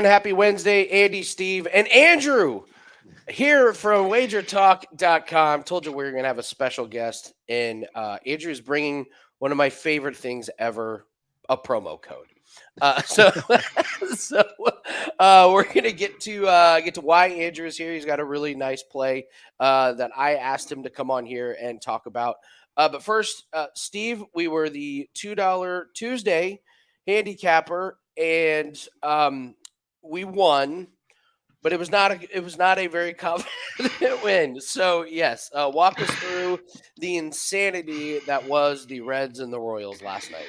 Happy Wednesday, Andy, Steve, and Andrew here from wagertalk.com. Told you we were going to have a special guest, and Andrew's bringing one of my favorite things ever, a promo code. So, so we're gonna get to why Andrew's here. He's got a really nice play that I asked him to come on here and talk about. But first, Steve, we were the $2 Tuesday handicapper, and we won, but it was not a very confident win. So yes, walk us through the insanity that was the Reds and the Royals last night.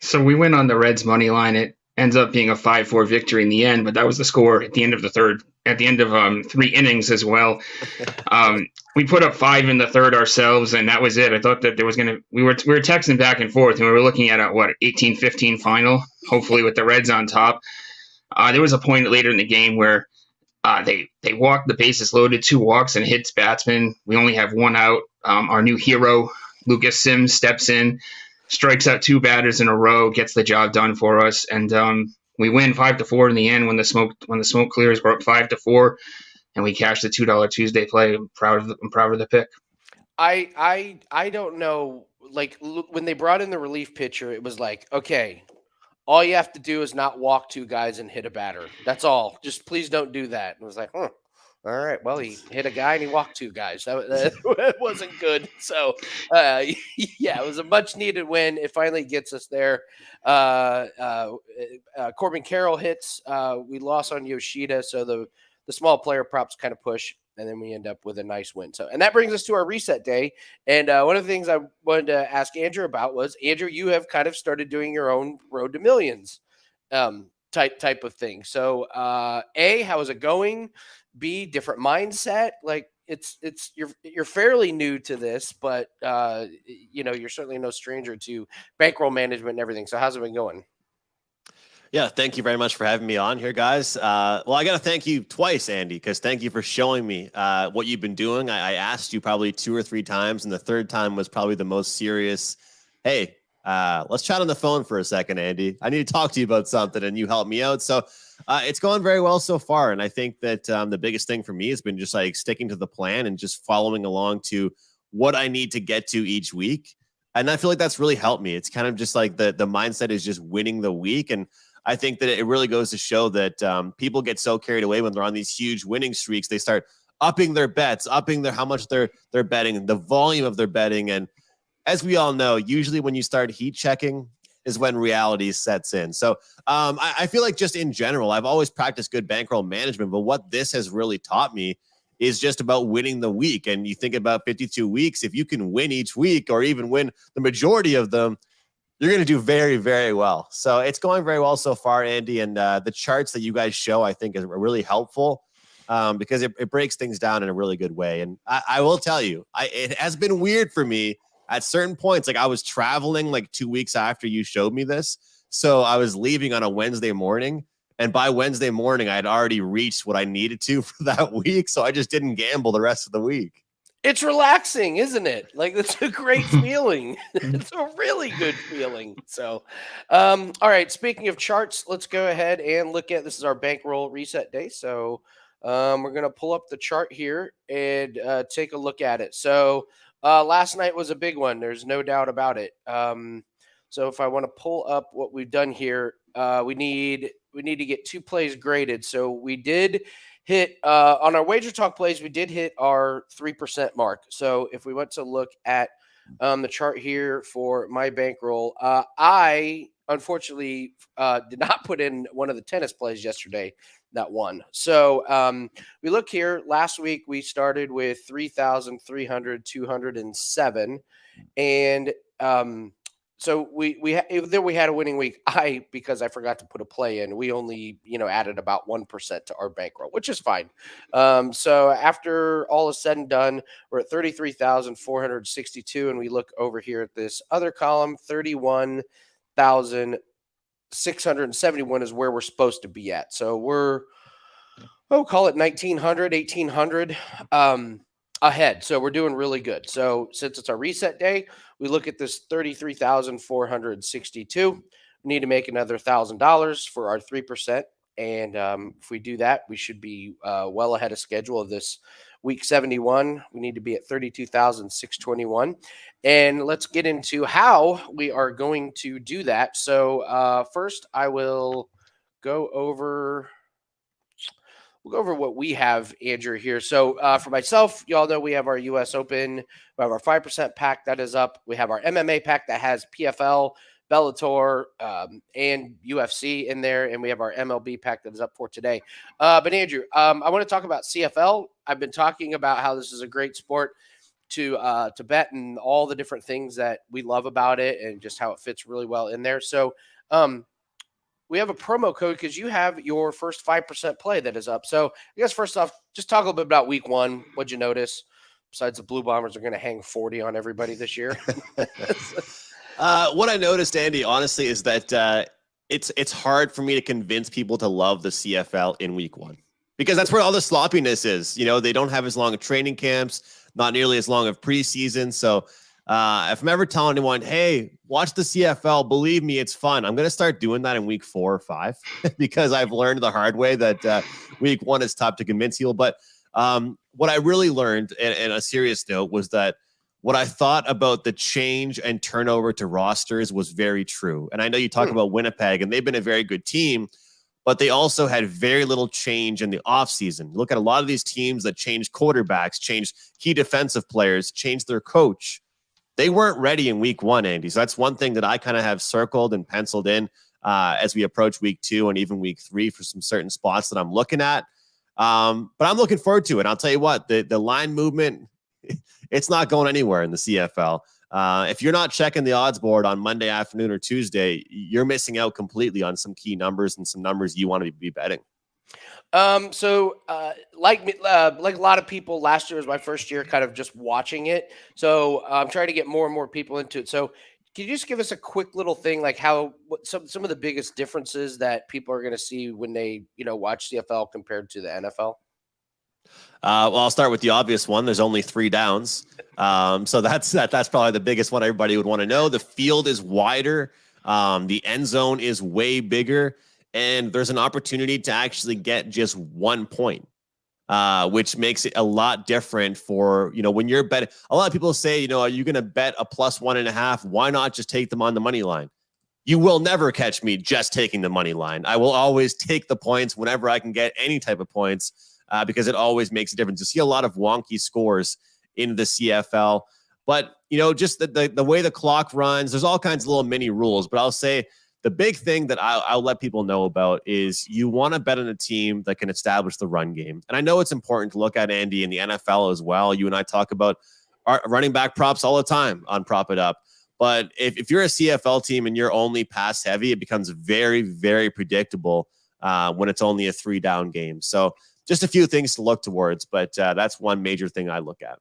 So we went on the Reds money line. It ends up being a 5-4 victory in the end, but that was the score at the end of the third, at the end of 3 innings as well. We put up 5 in the third ourselves, and that was it. I thought that there was going to we were texting back and forth, and we were looking at a 18-15 final, hopefully with the Reds on top. There was a point later in the game where they walked the bases loaded, 2 walks and hits batsman. We only have 1 out. Our new hero, Lucas Sims, steps in, strikes out 2 batters in a row, gets the job done for us, and we win 5-4 in the end. When the smoke clears, we're up 5-4, and we cashed the $2 Tuesday play. I'm proud of the pick. I don't know. Like when they brought in the relief pitcher, it was like, okay, all you have to do is not walk 2 guys and hit a batter. That's all. Just please don't do that. And it was like, all right. Well, he hit a guy and he walked 2 guys. That wasn't good. So, yeah, it was a much needed win. It finally gets us there. Corbin Carroll hits. We lost on Yoshida, so the small player props kind of push, and then we end up with a nice win. So, and that brings us to our reset day. And one of the things I wanted to ask Andrew about was, Andrew, you have kind of started doing your own Road to Millions type of thing. So, A, how is it going? B, different mindset. Like you're fairly new to this, but you're certainly no stranger to bankroll management and everything. So, how's it been going? Yeah, thank you very much for having me on here, guys. Well, I got to thank you twice, Andy, because thank you for showing me what you've been doing. I asked you probably 2 or 3 times, and the third time was probably the most serious. Hey, let's chat on the phone for a second, Andy. I need to talk to you about something, and you helped me out. So it's going very well so far, and I think that the biggest thing for me has been just like sticking to the plan and just following along to what I need to get to each week. And I feel like that's really helped me. It's kind of just like the mindset is just winning the week. And I think that it really goes to show that people get so carried away when they're on these huge winning streaks. They start upping their bets, upping how much they're betting, the volume of their betting. And as we all know, usually when you start heat checking is when reality sets in. So I feel like just in general, I've always practiced good bankroll management, but what this has really taught me is just about winning the week. And you think about 52 weeks, if you can win each week or even win the majority of them, you're going to do very, very well. So it's going very well so far, Andy. And the charts that you guys show, I think, is really helpful because it breaks things down in a really good way. And I will tell you, it has been weird for me at certain points. Like I was traveling like 2 weeks after you showed me this. So I was leaving on a Wednesday morning. And by Wednesday morning, I had already reached what I needed to for that week. So I just didn't gamble the rest of the week. It's relaxing, isn't it? Like, it's a great feeling. It's a really good feeling. So, all right, speaking of charts, let's go ahead and look at, this is our bankroll reset day. So we're going to pull up the chart here and take a look at it. So last night was a big one. There's no doubt about it. So if I want to pull up what we've done here, we need to get 2 plays graded. So we did hit on our wager talk plays, we did hit our 3% mark. So if we went to look at the chart here for my bankroll, I unfortunately did not put in one of the tennis plays yesterday that won. So we look here. Last week we started with 3,300, 207, and so we had a winning week. Because I forgot to put a play in, we only added about 1% to our bankroll, which is fine. So after all is said and done, we're at 33,462, and we look over here at this other column, 31,671 is where we're supposed to be at. So we're call it 1,900, 1,800 ahead. So we're doing really good. So since it's our reset day, we look at this 33,462. We need to make another $1,000 for our 3%. And if we do that, we should be well ahead of schedule of this week 71. We need to be at 32,621. And let's get into how we are going to do that. So first, I will go over. We'll go over what we have, Andrew, here. So for myself, y'all know we have our U.S. Open. We have our 5% pack that is up. We have our MMA pack that has PFL, Bellator, and UFC in there. And we have our MLB pack that is up for today. But Andrew, I want to talk about CFL. I've been talking about how this is a great sport to bet and all the different things that we love about it and just how it fits really well in there. So we have a promo code because you have your first 5% play that is up. So I guess first off, just talk a little bit about week one. What'd you notice? Besides the Blue Bombers are going to hang 40 on everybody this year. What I noticed, Andy, honestly, is that it's hard for me to convince people to love the CFL in week one because that's where all the sloppiness is. You know, they don't have as long of training camps, not nearly as long of preseason. So if I'm ever telling anyone, hey, watch the CFL, believe me, it's fun, I'm going to start doing that in week 4 or 5 because I've learned the hard way that week one is tough to convince people. But what I really learned, and a serious note, was that what I thought about the change and turnover to rosters was very true. And I know you talk about Winnipeg, and they've been a very good team, but they also had very little change in the offseason. Look at a lot of these teams that changed quarterbacks, changed key defensive players, changed their coach. They weren't ready in week one, Andy. So that's one thing that I kind of have circled and penciled in as we approach week 2 and even week 3 for some certain spots that I'm looking at. But I'm looking forward to it. I'll tell you what, the line movement, it's not going anywhere in the CFL. If you're not checking the odds board on Monday afternoon or Tuesday, you're missing out completely on some key numbers and some numbers you want to be betting. Like a lot of people, last year was my first year kind of just watching it. So I'm trying to get more and more people into it. So can you just give us a quick little thing, like what some of the biggest differences that people are going to see when they, watch CFL compared to the NFL? Well, I'll start with the obvious one. There's only 3 downs. So that's probably the biggest one everybody would want to know. The field is wider. The end zone is way bigger. And there's an opportunity to actually get just 1 point, which makes it a lot different for, when you're betting. A lot of people say, are you going to bet a +1.5? Why not just take them on the money line? You will never catch me just taking the money line. I will always take the points whenever I can get any type of points because it always makes a difference. You see a lot of wonky scores in the CFL, but, just the way the clock runs, there's all kinds of little mini rules, but I'll say, the big thing that I'll let people know about is you want to bet on a team that can establish the run game. And I know it's important to look at, Andy, in the NFL as well. You and I talk about our running back props all the time on Prop It Up. But if you're a CFL team and you're only pass heavy, it becomes very, very predictable when it's only a 3-down game. So just a few things to look towards, but that's one major thing I look at.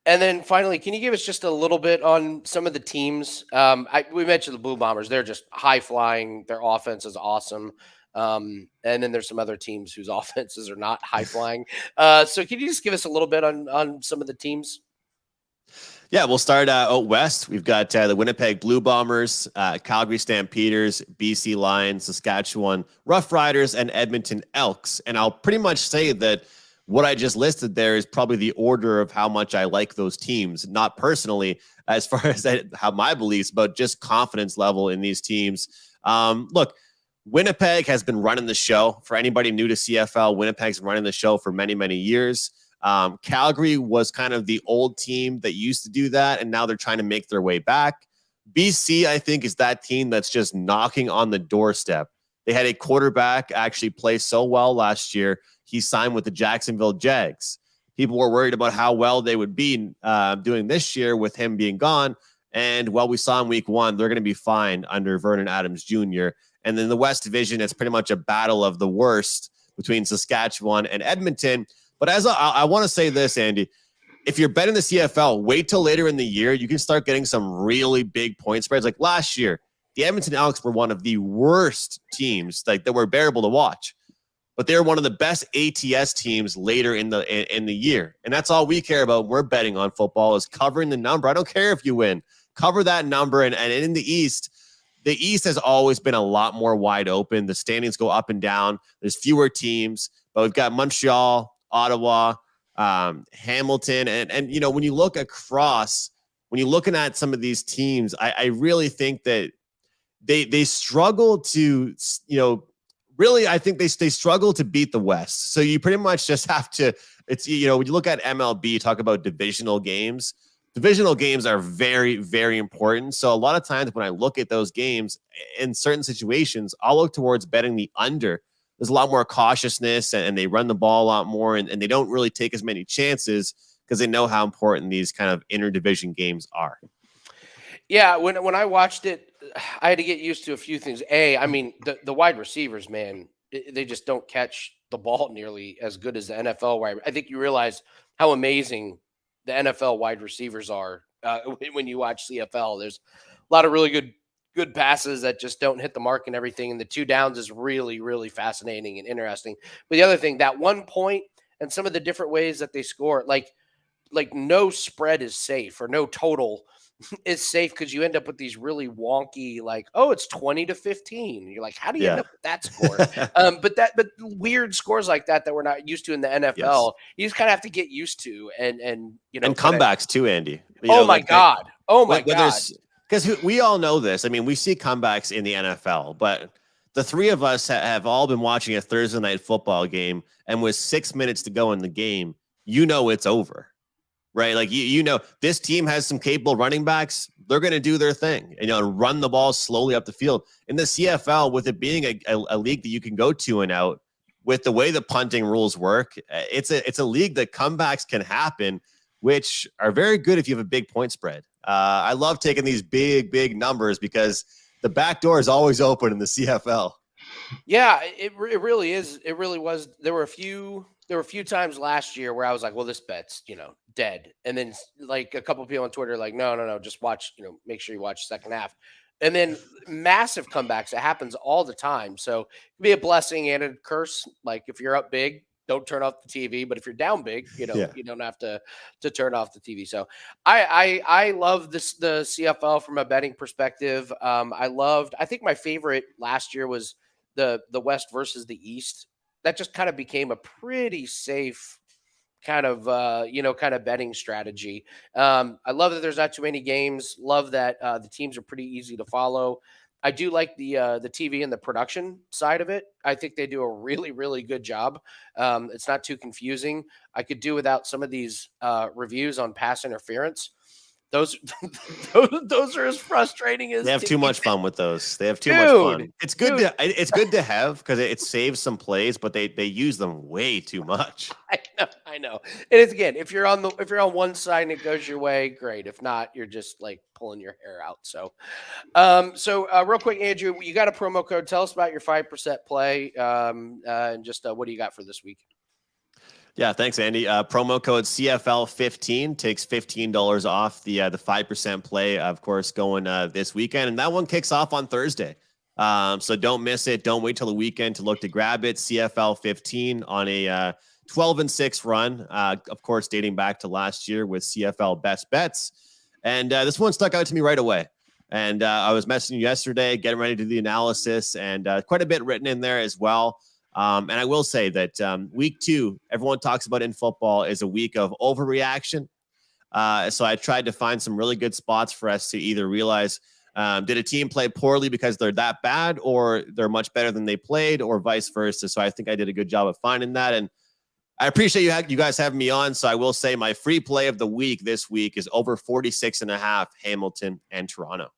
And then finally, can you give us just a little bit on some of the teams? We mentioned the Blue Bombers. They're just high flying. Their offense is awesome. And then there's some other teams whose offenses are not high flying. So can you just give us a little bit on some of the teams? Yeah, we'll start out west. We've got the Winnipeg Blue Bombers, Calgary Stampeders, BC Lions, Saskatchewan Rough Riders, and Edmonton Elks. And I'll pretty much say that what I just listed there is probably the order of how much I like those teams, not personally as far as how my beliefs, but just confidence level in these teams. Look, Winnipeg has been running the show. For anybody new to CFL, Winnipeg's been running the show for many, many years. Calgary was kind of the old team that used to do that, and now they're trying to make their way back. BC, I think, is that team that's just knocking on the doorstep. They had a quarterback actually play so well last year. He signed with the Jacksonville Jags. People were worried about how well they would be doing this year with him being gone. And we saw in week 1, they're going to be fine under Vernon Adams Jr. And then the West Division, it's pretty much a battle of the worst between Saskatchewan and Edmonton. But as I want to say this, Andy, if you're betting the CFL, wait till later in the year. You can start getting some really big point spreads. Like last year, the Edmonton Elks were one of the worst teams that were bearable to watch. But they're one of the best ATS teams later in the year. And that's all we care about when we're betting on football is covering the number. I don't care if you win. Cover that number. And in the East, the East has always been a lot more wide open. The standings go up and down. There's fewer teams, but we've got Montreal, Ottawa, Hamilton, and when you look across, when you're looking at some of these teams, I really think that they struggle to, really, I think they struggle to beat the West. So you pretty much just have to, when you look at MLB, talk about divisional games are very, very important. So a lot of times when I look at those games in certain situations, I'll look towards betting the under. There's a lot more cautiousness and they run the ball a lot more and they don't really take as many chances because they know how important these kind of interdivision games are. Yeah, when I watched it, I had to get used to a few things. I mean, the wide receivers, man, they just don't catch the ball nearly as good as the NFL wide. I think you realize how amazing the NFL wide receivers are when you watch CFL. There's a lot of really good passes that just don't hit the mark and everything. And the two downs is really, really fascinating and interesting. But the other thing, that 1 point and some of the different ways that they score, like no spread is safe or no total is safe because you end up with these really wonky, like, oh, it's 20-15. You're like, how do you end Yeah. up with that score? But weird scores like that we're not used to in the NFL, Yes. you just kind of have to get used to, and and comebacks too, Andy. Oh my God. Because we all know this. I mean, we see comebacks in the NFL, but the three of us have all been watching a Thursday night football game, and with 6 minutes to go in the game, it's over. Right. Like, this team has some capable running backs. They're going to do their thing, and run the ball slowly up the field. In the CFL, with it being a league that you can go 2 and out, with the way the punting rules work, it's a league that comebacks can happen, which are very good if you have a big point spread. I love taking these big numbers because the back door is always open in the CFL. Yeah, it really is. It really was. There were a few times last year where I was like, well, this bet's, dead. And then like a couple of people on Twitter like, no, just watch, make sure you watch the second half. And then massive comebacks. It happens all the time. So it can be a blessing and a curse. Like if you're up big, don't turn off the TV. But if you're down big, you don't have to turn off the TV. So I love the CFL from a betting perspective. I think my favorite last year was the West versus the East. That just kind of became a pretty safe kind of betting strategy. I love that there's not too many games. Love that the teams are pretty easy to follow. I do like the TV and the production side of it. I think they do a really, really good job. It's not too confusing. I could do without some of these reviews on pass interference. Those are as frustrating as they have too much fun with those. They have too much fun. It's good to have because it saves some plays, but they use them way too much. I know. And it's, again, if you're on one side and it goes your way, great. If not, you're just like pulling your hair out. So, real quick, Andrew, you got a promo code. Tell us about your 5% play, and just what do you got for this week? Yeah, thanks, Andy. Promo code CFL15 takes $15 off the 5% play, of course, going this weekend. And that one kicks off on Thursday. So don't miss it. Don't wait till the weekend to look to grab it. CFL15 on a 12-6 run, of course, dating back to last year with CFL Best Bets. And this one stuck out to me right away. And I was messaging you yesterday, getting ready to do the analysis, and quite a bit written in there as well. And I will say that week 2, everyone talks about in football, is a week of overreaction. So I tried to find some really good spots for us to either realize, did a team play poorly because they're that bad, or they're much better than they played, or vice versa. So I think I did a good job of finding that. And I appreciate you guys having me on. So I will say my free play of the week this week is over 46.5 Hamilton and Toronto.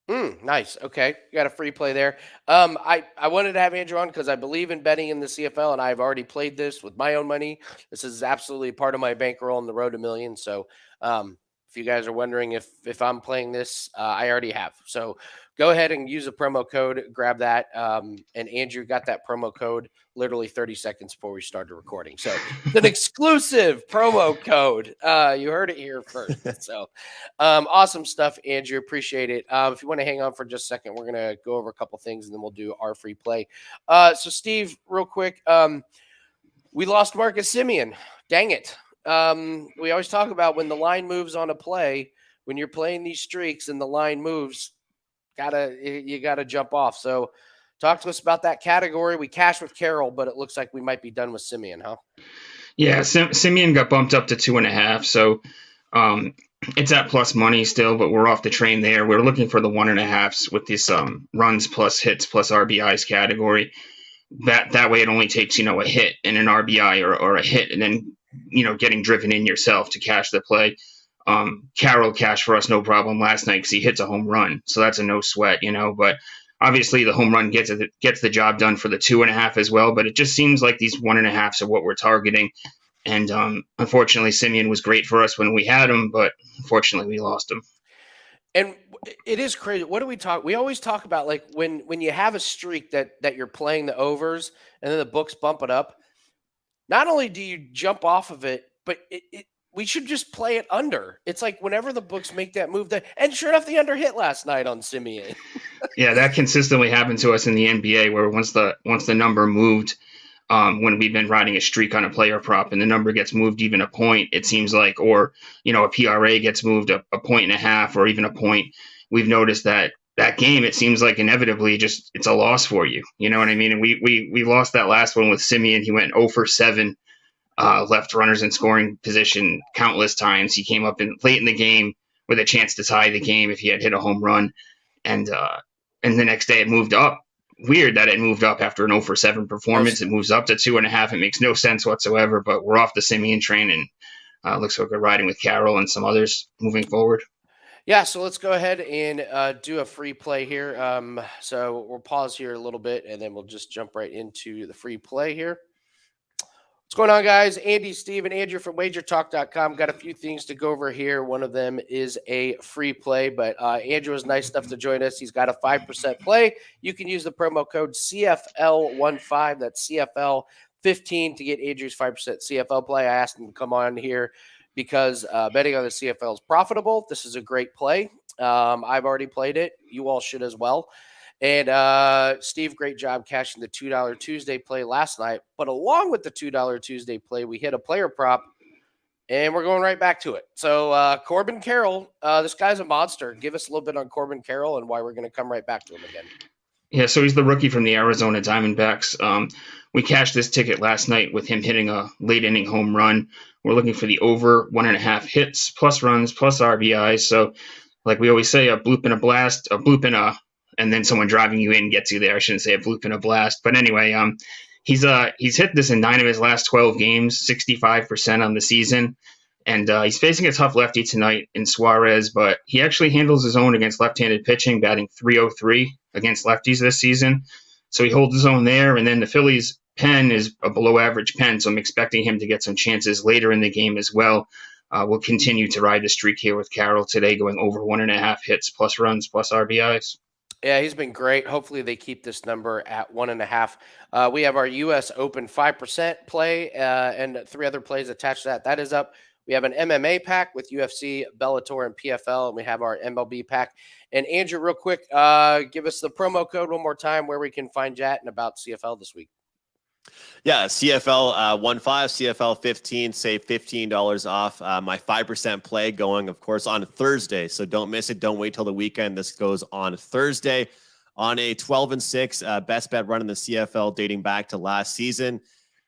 Nice. Okay. You got a free play there. I wanted to have Andrew on because I believe in betting in the CFL, and I've already played this with my own money. This is absolutely part of my bankroll on the road to millions. So if you guys are wondering if I'm playing this, I already have. So go ahead and use a promo code, grab that. And Andrew got that promo code literally 30 seconds before we started recording. So it's an exclusive promo code. You heard it here first. So awesome stuff, Andrew. Appreciate it. If you want to hang on for just a second, we're going to go over a couple things and then we'll do our free play. So Steve, real quick, we lost Marcus Simeon. Dang it. We always talk about when the line moves on a play, when you're playing these streaks and the line moves, you gotta jump off. So talk to us about that category. We cashed with Carroll, but it looks like we might be done with Simeon, huh? Yeah, Simeon got bumped up to 2.5, so um, it's at plus money still, but we're off the train there. We're looking for the 1.5s with this runs plus hits plus RBIs category. That way, it only takes a hit and an RBI or a hit, and then getting driven in yourself to cash the play. Carroll cashed for us no problem last night because he hits a home run, so that's a no sweat, But obviously, the home run gets the job done for the 2.5 as well. But it just seems like these 1.5s are what we're targeting. And unfortunately, Simeon was great for us when we had him, but unfortunately, we lost him. And it is crazy. What do we talk? We always talk about like when you have a streak that you're playing the overs and then the books bump it up. Not only do you jump off of it, but we should just play it under. It's like whenever the books make that move, and sure enough, the under hit last night on Simeon. Yeah, that consistently happened to us in the NBA, where once the number moved, when we've been riding a streak on a player prop and the number gets moved even a point, it seems like, or a PRA gets moved a 1.5 or even a point. We've noticed that game, it seems like inevitably just it's a loss for you. You know what I mean? And we lost that last one with Simeon. He went 0 for 7, left runners in scoring position countless times. He came up late in the game with a chance to tie the game if he had hit a home run, and the next day it moved up. Weird that it moved up after an 0 for 7 performance. It moves up to 2.5. It makes no sense whatsoever, but we're off the Simeon train, and looks like we're riding with Carroll and some others moving forward. Yeah, so let's go ahead and do a free play here. So we'll pause here a little bit, and then we'll just jump right into the free play here. What's going on, guys? Andy, Steve, and Andrew from wagertalk.com. Got a few things to go over here. One of them is a free play, but Andrew was nice enough to join us. He's got a 5% play. You can use the promo code CFL15. That's CFL15 to get Andrew's 5% CFL play. I asked him to come on here because betting on the CFL is profitable. This is a great play. I've already played it. You all should as well. And Steve, great job cashing the $2 Tuesday play last night. But along with the $2 Tuesday play, we hit a player prop, and we're going right back to it. So Corbin Carroll, this guy's a monster. Give us a little bit on Corbin Carroll and why we're going to come right back to him again. Yeah, so he's the rookie from the Arizona Diamondbacks. We cashed this ticket last night with him hitting a late inning home run. We're looking for the over 1.5 hits, plus runs, plus RBIs. So like we always say, a bloop and a blast, a bloop and then someone driving you in gets you there. I shouldn't say a bloop and a blast. But anyway, he's hit this in 9 of his last 12 games, 65% on the season. And he's facing a tough lefty tonight in Suarez, but he actually handles his own against left-handed pitching, batting .303 against lefties this season. So he holds his own there. And then the Phillies' pen is a below-average pen, so I'm expecting him to get some chances later in the game as well. We'll continue to ride the streak here with Carroll today, going over 1.5 hits, plus runs, plus RBIs. Yeah, he's been great. Hopefully they keep this number at 1.5. We have our U.S. Open 5% play and 3 other plays attached to that. That is up. We have an MMA pack with UFC, Bellator, and PFL, and we have our MLB pack. And Andrew, real quick, give us the promo code one more time where we can find Jat and about CFL this week. Yeah, CFL 15, CFL 15, save $15 off. My 5% play going, of course, on Thursday. So don't miss it. Don't wait till the weekend. This goes on Thursday on a 12-6 best bet run in the CFL dating back to last season.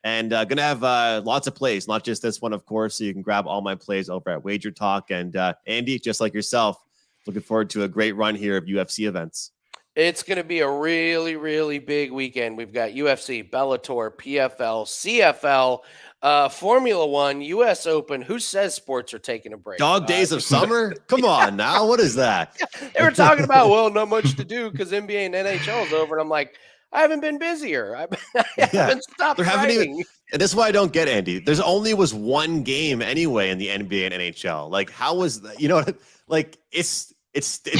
And going to have lots of plays, not just this one, of course. So you can grab all my plays over at Wager Talk. And Andy, just like yourself, looking forward to a great run here of UFC events. It's going to be a really, really big weekend. We've got UFC, Bellator, PFL, CFL, Formula One, U.S. Open. Who says sports are taking a break? Dog days of summer? Come on now. What is that? They were talking about, well, not much to do because NBA and NHL is over. And I'm like, I haven't been busier. I haven't stopped writing. And this is why I don't get, Andy. There's only was one game anyway in the NBA and NHL. Like, how was that? You know, like it's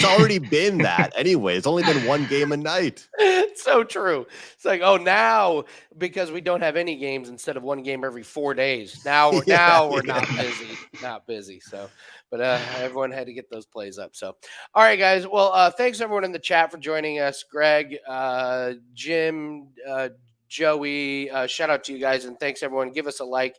already been that anyway. It's only been one game a night. It's so true. It's like, oh, now because we don't have any games instead of one game every 4 days. Now we're not busy. So, but everyone had to get those plays up. So, all right, guys. Well, thanks everyone in the chat for joining us. Greg, Jim, Joey, shout out to you guys, and thanks everyone. Give us a like,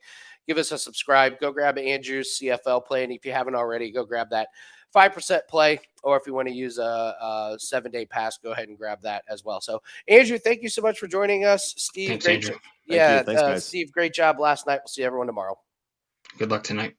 give us a subscribe. Go grab Andrew's CFL play, and if you haven't already, go grab that 5% play, or if you want to use a 7-day pass, go ahead and grab that as well. So, Andrew, thank you so much for joining us. Steve, Thanks, great. Andrew. Thank you. Thanks, guys. Steve, great job last night. We'll see everyone tomorrow. Good luck tonight.